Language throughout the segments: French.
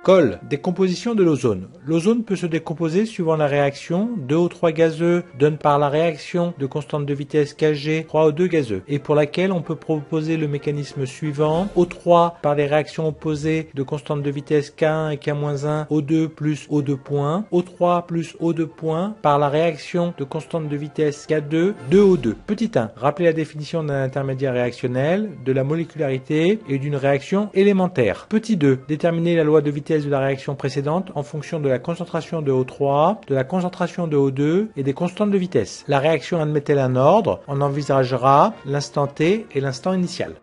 Col, décomposition de l'ozone. L'ozone peut se décomposer suivant la réaction 2O3 gazeux donne par la réaction de constante de vitesse Kg 3O2 gazeux et pour laquelle on peut proposer le mécanisme suivant O3 par les réactions opposées de constante de vitesse K1 et K-1 O2 plus O2 point, O3 plus O2 point par la réaction de constante de vitesse K2 2O2. Petit 1. Rappelez la définition d'un intermédiaire réactionnel, de la molécularité et d'une réaction élémentaire. Petit 2. Déterminer la loi de vitesse de la réaction précédente en fonction de la concentration de O3, de la concentration de O2 et des constantes de vitesse. La réaction admet-elle un ordre? On envisagera l'instant T et l'instant initial.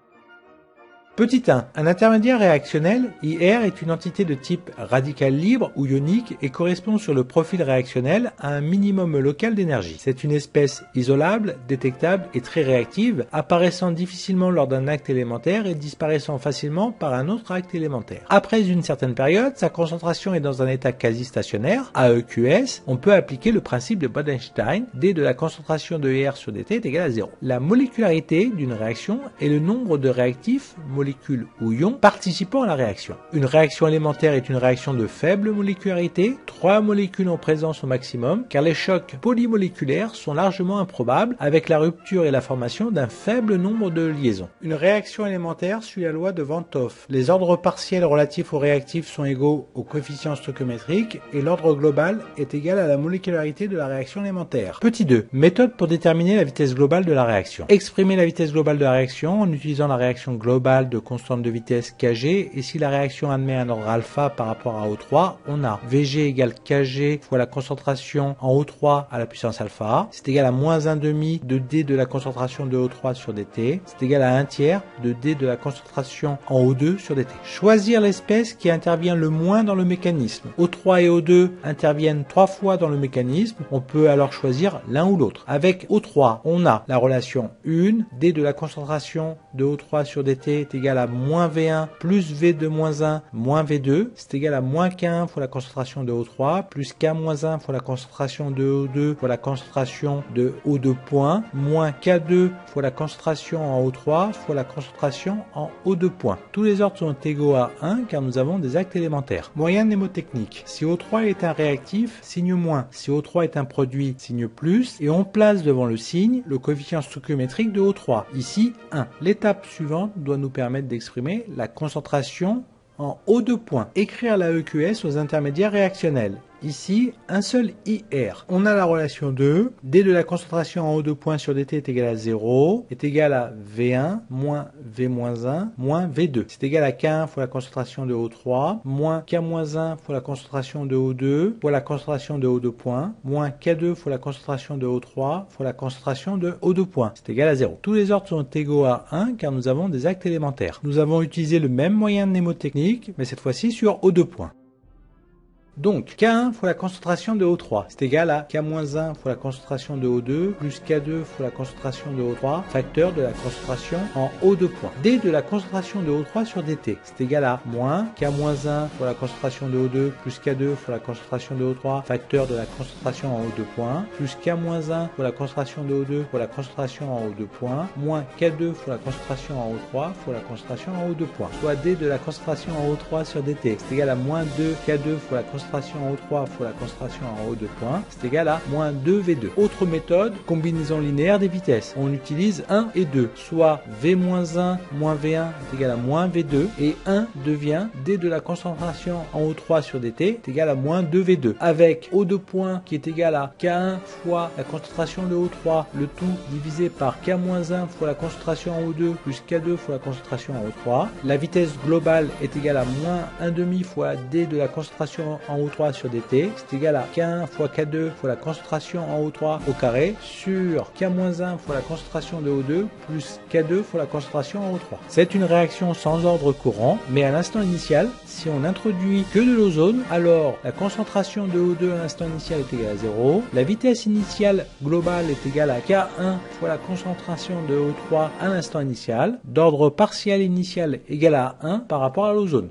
Petit 1. Un intermédiaire réactionnel, IR, est une entité de type radical libre ou ionique et correspond sur le profil réactionnel à un minimum local d'énergie. C'est une espèce isolable, détectable et très réactive, apparaissant difficilement lors d'un acte élémentaire et disparaissant facilement par un autre acte élémentaire. Après une certaine période, sa concentration est dans un état quasi stationnaire, AEQS, on peut appliquer le principe de Bodenstein, D de la concentration de IR sur dt est égal à 0. La molécularité d'une réaction est le nombre de réactifs, molécules ou ions participant à la réaction. Une réaction élémentaire est une réaction de faible molécularité, 3 molécules en présence au maximum, car les chocs polymoléculaires sont largement improbables avec la rupture et la formation d'un faible nombre de liaisons. Une réaction élémentaire suit la loi de Van 't Hoff. Les ordres partiels relatifs aux réactifs sont égaux au coefficient stoichiométrique et l'ordre global est égal à la molécularité de la réaction élémentaire. Petit 2. Méthode pour déterminer la vitesse globale de la réaction. Exprimer la vitesse globale de la réaction en utilisant la réaction globale de constante de vitesse Kg et si la réaction admet un ordre alpha par rapport à O3, on a Vg égale Kg fois la concentration en O3 à la puissance alpha, c'est égal à moins 1 demi de d de la concentration de O3 sur dt, c'est égal à 1 tiers de d de la concentration en O2 sur dt. Choisir l'espèce qui intervient le moins dans le mécanisme. O3 et O2 interviennent 3 fois dans le mécanisme, on peut alors choisir l'un ou l'autre. Avec O3, on a la relation 1, d de la concentration de O3 sur dt est égal à moins V1 plus V2 moins 1 moins V2, c'est égal à moins K1 fois la concentration de O3 plus K-1 fois la concentration de O2 fois la concentration de O2 point moins K2 fois la concentration en O3 fois la concentration en O2 point. Tous les ordres sont égaux à 1 car nous avons des actes élémentaires. Moyen mnémotechnique. Si O3 est un réactif, signe moins. Si O3 est un produit, signe plus. Et on place devant le signe le coefficient stoichiométrique de O3. Ici, 1. L'étape suivante doit nous permettre d'exprimer la concentration en O2 points. Écrire la EQS aux intermédiaires réactionnels. Ici, un seul IR. On a la relation 2. D de la concentration en O2 points sur dt est égal à 0, est égal à V1 moins V-1 moins V2. C'est égal à K1 fois la concentration de O3, moins K-1 fois la concentration de O2, fois la concentration de O2 points, moins K2 fois la concentration de O3, fois la concentration de O2 points. C'est égal à 0. Tous les ordres sont égaux à 1 car nous avons des actes élémentaires. Nous avons utilisé le même moyen mnémotechnique, mais cette fois-ci sur O2 points. Donc, K1 fois la concentration de O3, c'est égal à K-1 fois la concentration de O2, plus K2 fois la concentration de O3, facteur de la concentration en O2 points. D de la concentration de O3 sur dt, c'est égal à moins K-1 fois la concentration de O2, plus K2 fois la concentration de O3, facteur de la concentration en O2 points, plus K-1 fois la concentration de O2 fois la concentration en O2 points, moins K2 fois la concentration en O3 fois la concentration en O2 points, soit D de la concentration en O3 sur dt, c'est égal à moins 2 K2 fois la concentration en O3 fois la concentration en O2 points, c'est égal à moins 2V2. Autre méthode, combinaison linéaire des vitesses. On utilise 1 et 2, soit V-1 moins V1 est égal à moins V2 et 1 devient D de la concentration en O3 sur dt est égal à moins 2V2 avec O2 points qui est égal à K1 fois la concentration de O3, le tout divisé par K-1 fois la concentration en O2 plus K2 fois la concentration en O3. La vitesse globale est égale à moins 1 demi fois D de la concentration en O3 sur dt, c'est égal à K1 fois K2 fois la concentration en O3 au carré sur K-1 fois la concentration de O2 plus K2 fois la concentration en O3. C'est une réaction sans ordre courant, mais à l'instant initial, si on introduit que de l'ozone, alors la concentration de O2 à l'instant initial est égale à 0, la vitesse initiale globale est égale à K1 fois la concentration de O3 à l'instant initial, d'ordre partiel initial égal à 1 par rapport à l'ozone.